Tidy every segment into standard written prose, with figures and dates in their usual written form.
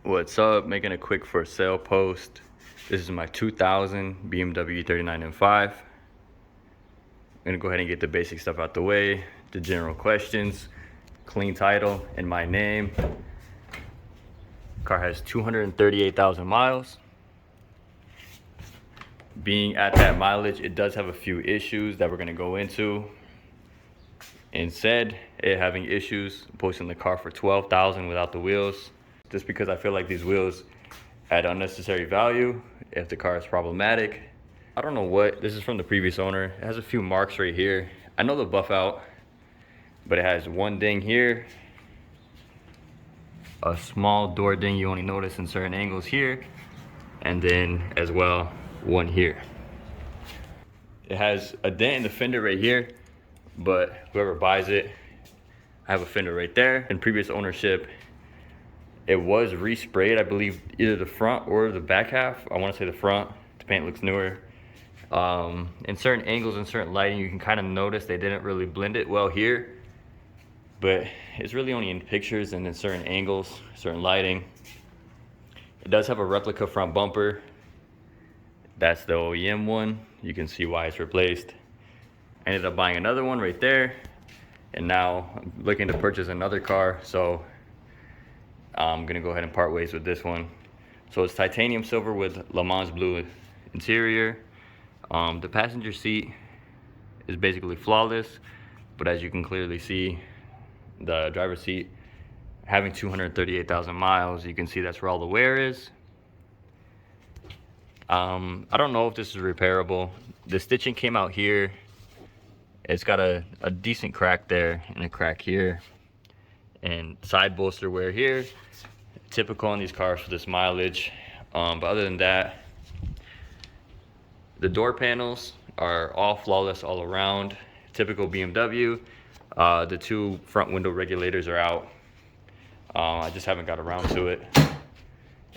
What's up? Making a quick for sale post. This is my 2000 BMW 39 M5. I'm gonna go ahead and get the basic stuff out the way, the general questions, clean title, and my name. Car has 238,000 miles. Being at that mileage, it does have a few issues that we're gonna go into. Instead, it having issues, posting the car for 12,000 without the wheels, just because I feel like these wheels add unnecessary value if the car is problematic. I don't know what, this is from the previous owner. It has a few marks right here. I know the buff out, but it has one ding here, a small door ding you only notice in certain angles here, and then as well, one here. It has a dent in the fender right here, but whoever buys it, I have a fender right there. In previous ownership, it was resprayed, I believe, either the front or the back half. I want to say the front. The paint looks newer. In certain angles and certain lighting, you can kind of notice they didn't really blend it well here, but it's really only in pictures and in certain angles, certain lighting. It does have a replica front bumper. That's the OEM one. You can see why it's replaced. I ended up buying another one right there, and now I'm looking to purchase another car, so I'm gonna go ahead and part ways with this one. So it's titanium silver with Le Mans blue interior. The passenger seat is basically flawless, but as you can clearly see, the driver's seat, having 238,000 miles, you can see that's where all the wear is. I don't know if this is repairable. The stitching came out here. It's got a decent crack there and a crack here, and side bolster wear here. Typical on these cars for this mileage. But other than that, the door panels are all flawless all around. Typical BMW. The two front window regulators are out. I just haven't got around to it.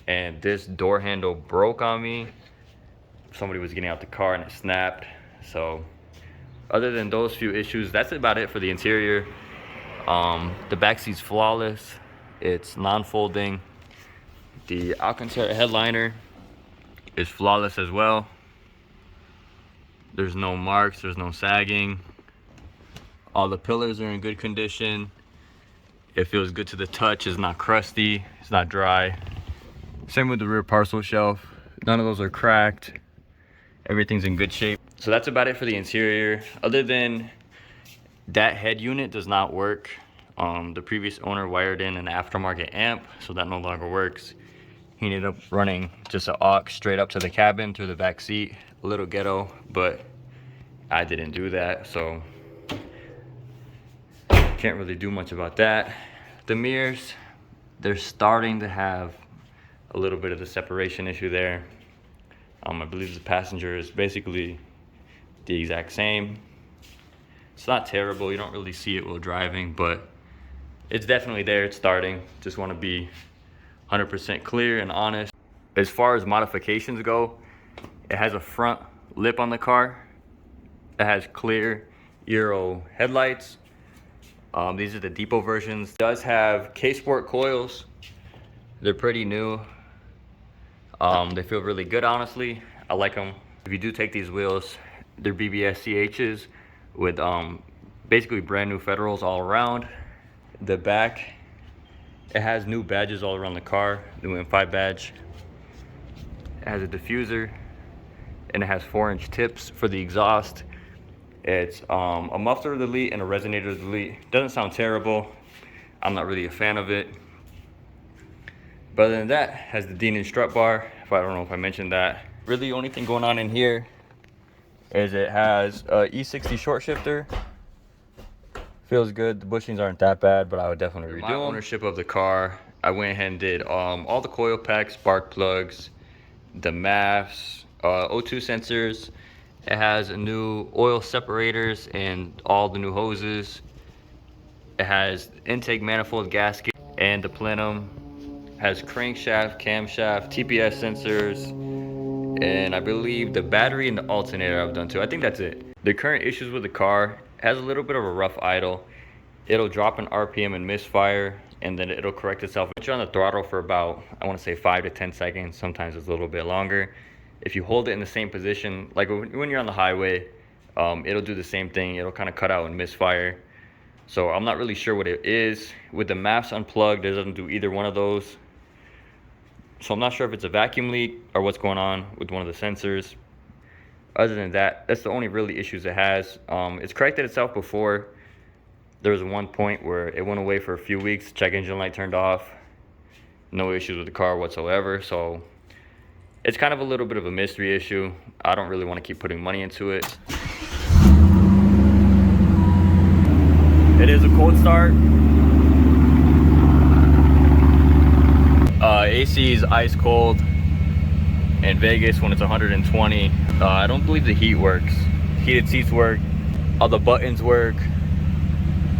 And this door handle broke on me. Somebody was getting out the car and it snapped. So other than those few issues, that's about it for the interior. The back seat's flawless. It's non-folding. The Alcantara headliner is flawless as well. There's no marks, there's no sagging. All the pillars are in good condition. It feels good to the touch. It's not crusty, it's not dry. Same with the rear parcel shelf. None of those are cracked. Everything's in good shape. So that's about it for the interior. Other than that, head unit does not work. The previous owner wired in an aftermarket amp, so that no longer works. He ended up running just an aux straight up to the cabin through the back seat. A little ghetto, but I didn't do that, so can't really do much about that. The mirrors, they're starting to have a little bit of the separation issue there. I believe the passenger is basically the exact same. It's not terrible, you don't really see it while driving, but it's definitely there, it's starting. Just want to be 100% clear and honest. As far as modifications go, it has a front lip on the car. It has clear Euro headlights. These are the depot versions. It does have K-Sport coils. They're pretty new. They feel really good, honestly. I like them. If you do take these wheels, they're BBS CHs with basically brand new Federals all around. The back, it has new badges all around the car. New M5 badge. It has a diffuser, and it has 4-inch tips for the exhaust. It's a muffler delete and a resonator delete. Doesn't sound terrible. I'm not really a fan of it. But other than that, has the Denon strut bar. If I don't know if I mentioned that. Really, the only thing going on in here is it has a E60 short shifter. Feels good. The bushings aren't that bad, but I would definitely redo them. My ownership of the car, I went ahead and did all the coil packs, spark plugs, the MAFs, O2 sensors. It has a new oil separators and all the new hoses. It has intake manifold gasket and the plenum. Has crankshaft, camshaft, TPS sensors, and I believe the battery and the alternator I've done too. I think that's it. The current issues with the car, has a little bit of a rough idle. It'll drop an RPM and misfire. and then it'll correct itself. Put you on the throttle for about, I want to say 5 to 10 seconds. Sometimes it's a little bit longer. If you hold it in the same position, like when you're on the highway, it'll do the same thing. It'll kind of cut out and misfire. So I'm not really sure what it is. With the maps unplugged, it doesn't do either one of those. So I'm not sure if it's a vacuum leak or what's going on with one of the sensors. Other than that, that's the only really issues it has. It's corrected itself before. There was one point where it went away for a few weeks. Check engine light turned off. No issues with the car whatsoever. So it's kind of a little bit of a mystery issue. I don't really want to keep putting money into it. It is a cold start. AC is ice cold in Vegas when it's 120. I don't believe the heat works. Heated seats work. All the buttons work.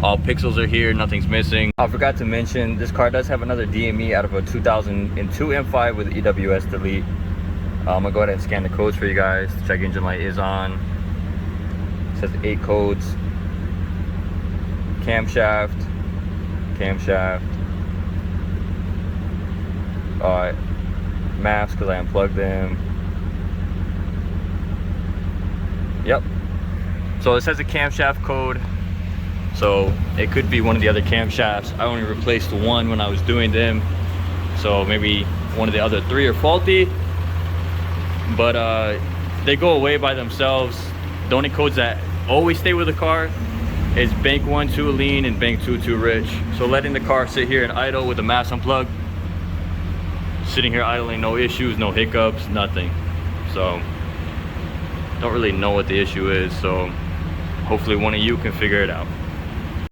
All pixels are here, nothing's missing. I forgot to mention, this car does have another DME out of a 2002 M5 with EWS delete. I'm gonna go ahead and scan the codes for you guys. The check engine light is on. It says 8 codes. Camshaft. Alright. Maps, because I unplugged them. Yep. So it says a camshaft code. So it could be one of the other camshafts. I only replaced one when I was doing them, so maybe one of the other 3 are faulty, but they go away by themselves. The only codes that always stay with the car is bank 1 too lean and bank 2 too rich. So letting the car sit here and idle with the maps unplugged, sitting here idling, no issues, no hiccups, nothing. So don't really know what the issue is, so hopefully one of you can figure it out.